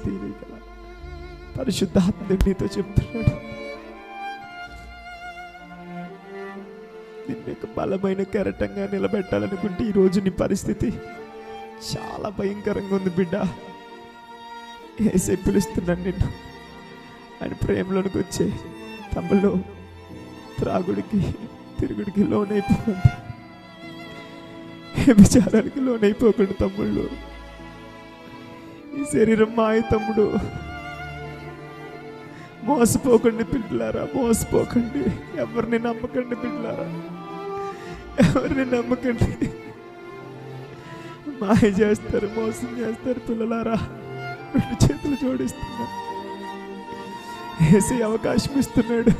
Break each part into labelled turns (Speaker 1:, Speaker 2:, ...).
Speaker 1: తీయగల పరిశుద్ధాత్ముడు నీతో చెప్తున్నాడు. నిన్ను ఒక బలమైన కెరటంగా నిలబెట్టాలనుకుంటే ఈరోజు నీ పరిస్థితి చాలా భయంకరంగా ఉంది బిడ్డ. యేసయ్య పిలుస్తున్నాను నిన్ను. ఆయన ప్రేమలోనికి వచ్చే తమ్ముళ్ళు త్రాగుడికి తిరుగుడికి లోనైపోకండి, విచారానికి లోనైపోకండి తమ్ముళ్ళు. ఈ శరీరం మాయ తమ్ముడు. మోసపోకండి పిల్లారా, మోసపోకండి. ఎవరిని నమ్మకండి పిల్లారా, ఎవరిని నమ్మకండి. మాయ చేస్తారు, మోసం చేస్తారు పిల్లలారా. 2 చేతులు జోడిస్తున్నా. యేసయ్య అవకాశం ఇస్తున్నాడు.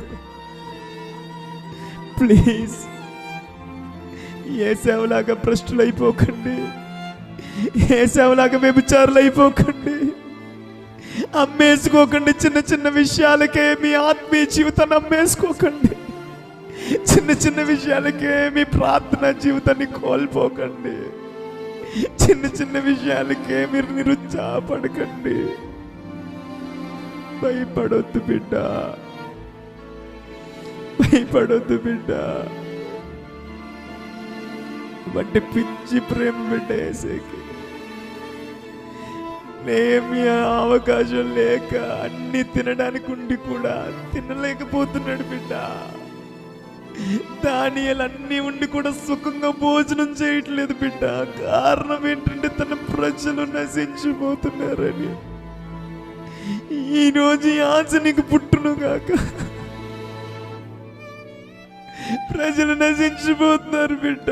Speaker 1: ప్లీజ్ యేసయ్యలాగా భ్రష్టులు అయిపోకండి, యేసయ్యలాగా వ్యభిచారులు అయిపోకండి, అమ్మేసుకోకండి. చిన్న చిన్న విషయాలకే మీ ఆత్మీయ జీవితాన్ని అమ్మేసుకోకండి. చిన్న చిన్న విషయాలకే మీ ప్రార్థన జీవితాన్ని కోల్పోకండి. చిన్న చిన్న విషయాలకే మీరు నిరుత్సాహపడకండి. భయపడొద్దు బిడ్డ, భయపడొద్దు బిడ్డ. అంటే పిచ్చి ప్రేమ బిడ్డ యేసయ్యకి. ఏమి అవకాశం లేక అన్ని తినడానికి ఉండి కూడా తినలేకపోతున్నాడు బిడ్డ. దానియాలు అన్ని ఉండి కూడా సుఖంగా భోజనం చేయట్లేదు బిడ్డ. కారణం ఏంటంటే తన ప్రజలు నశించిపోతున్నారని. ఈరోజు ఈ ఆశ నీకు పుట్టును గాక. ప్రజలు నశించిపోతున్నారు బిడ్డ.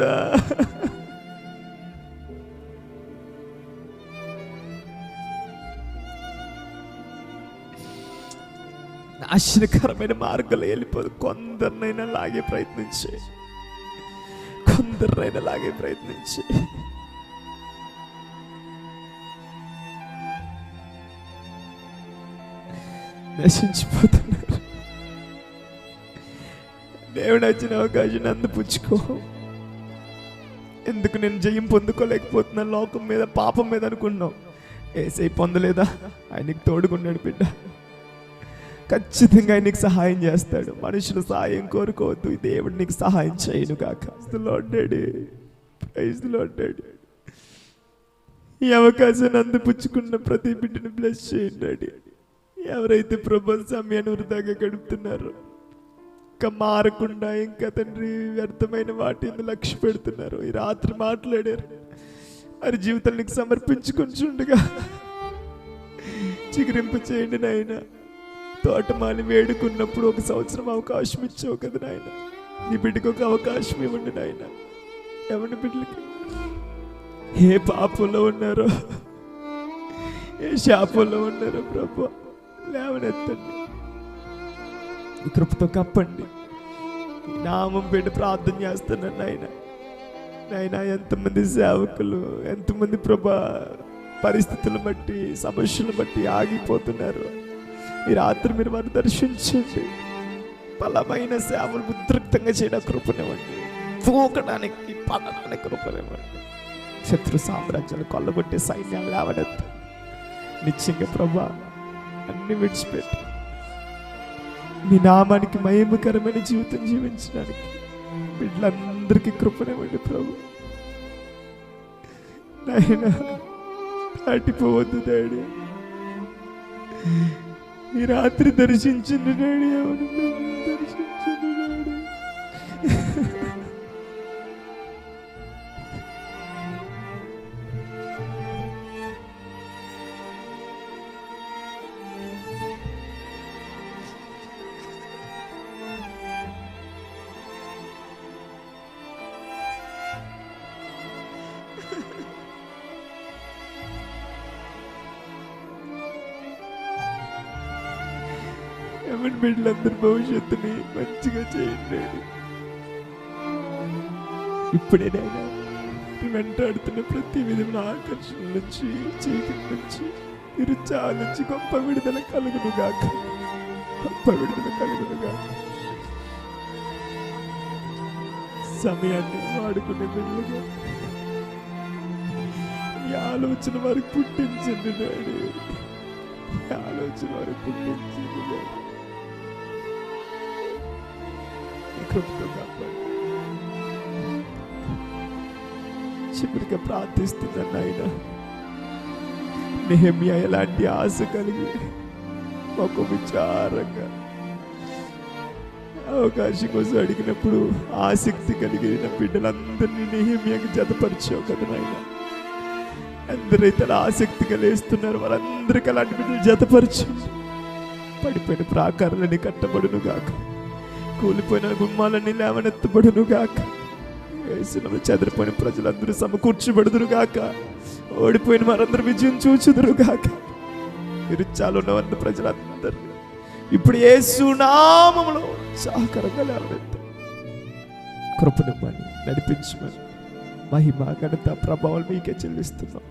Speaker 1: నాశనకరమైన మార్గాలు వెళ్ళిపోదు. కొందరినైనా లాగే ప్రయత్నించే, కొందరినైనా లాగే ప్రయత్నించే. నశించిపోతున్నారు. దేవుడు వచ్చిన అవకాశాన్ని అందిపుచ్చుకో. ఎందుకు నేను జయం పొందుకోలేకపోతున్నా లోకం మీద, పాపం మీద అనుకున్నావు. యేసయ్య పొందలేదా? ఆయనకి తోడుకున్నాడు బిడ్డ. ఖచ్చితంగా ఆయనకి సహాయం చేస్తాడు. మనుషుల సహాయం కోరుకోవద్దు, దేవుడు నీకు సహాయం చేయను కాక. ఈ అవకాశాన్ని అందిపుచ్చుకున్న ప్రతి బిడ్డని బ్లెస్ చేయండి. ఎవరైతే ప్రభు సమయాన్ని వృధాగా గడుపుతున్నారో, ఇంకా మారకుండా, ఇంకా తండ్రి వ్యర్థమైన వాటిని లక్ష్య పెడుతున్నారు, ఈ రాత్రి మాట్లాడారు, వారి జీవితానికి సమర్పించుకుంటుండగా చిగురింపు చేయండి నాయన. తోటమాలి వేడుకున్నప్పుడు 1 సంవత్సరం అవకాశం ఇచ్చావు కదా నాయన. నీ బిడ్డకు ఒక అవకాశం ఇవ్వండి నాయన. ఎవరి బిడ్డలకి ఏ పాపంలో ఉన్నారో, ఏ శాపంలో ఉన్నారో ప్రభు లేవనెత్తండి. ఈ కృపతో కప్పండి. ఈ నామం పెట్టి ప్రార్థన చేస్తున్నాను నాయన. నాయన ఎంతమంది సేవకులు, ఎంతమంది ప్రభా పరిస్థితులను బట్టి, సమస్యలను బట్టి ఆగిపోతున్నారు. ఈ రాత్రి మీరు వారిని దర్శించండి. బలమైన సేవలు ఉద్రిక్తంగా చేయడం కృపనివ్వండి. తూకడానికి పడడానికి కృపనివ్వండి. శత్రు సామ్రాజ్యాలు కొల్లగొట్టే సైన్యాలు లేవనెత్తు. నిశ్చయంగా ప్రభా అన్ని విడిచిపెట్టి మీ నామానికి మహిమకరమైన జీవితం జీవించడానికి బిడ్డలందరికీ కృపనివ్వండి ప్రభు. నాయనా దాటిపోవద్దు డాడీ. ఈ రాత్రి దర్శించండి డాడీ. ఎవరు దర్శించండి డాడీ. ఎవరి బిడ్డలందరి భవిష్యత్తుని మంచిగా చేయండి. ఇప్పుడేనైనా వెంటాడుతున్న ప్రతి విధమైన ఆకర్షణ నుంచి, చీకటి నుంచి, నిరుత్సాహం నుంచి గొప్ప విడుదల కలుగును గాక. గొప్ప విడుదల కలుగును గాక. సమయాన్ని వాడుకునే బిడ్డలుగా ఈ ఆలోచన వారికి పుట్టించండి డాడీ. ఆలోచన వారు పుట్టించింది కృపతో కాపాడు. చివరిగా ప్రార్థిస్తున్నాను ఆయన, నెహెమ్యా ఎలాంటి ఆశ కలిగి ఒక విచారంగా అవకాశం కోసం అడిగినప్పుడు ఆసక్తి కలిగిన బిడ్డలందరినీ నెహెమ్యాకి జతపరిచావు కదా నాయన. అందరైతే అలా ఆసక్తి కలిగిస్తున్నారు, వాళ్ళందరికీ అలాంటి బిడ్డలు జతపరిచి పడిపోయిన ప్రాకారాలని కట్టబడును గాక, కూలిపోయిన గుమ్మాలన్నీ లేవనెత్తబడును గాక, యేసునామములో చెదిరిపోయిన ప్రజలందరూ సమకూర్చబడుదురు గాక, ఓడిపోయిన వారందరూ విజయం చూచుదురు గాక, ఇరుచాలు ఉన్న ప్రజలందరూ ఇప్పుడు యేసు నామములో సహకారంగా లేవనెత్త కృపనివ్వని నడిపించమని మహిమ ఘనత ప్రభావాలు మీకే చెల్లిస్తున్నాం.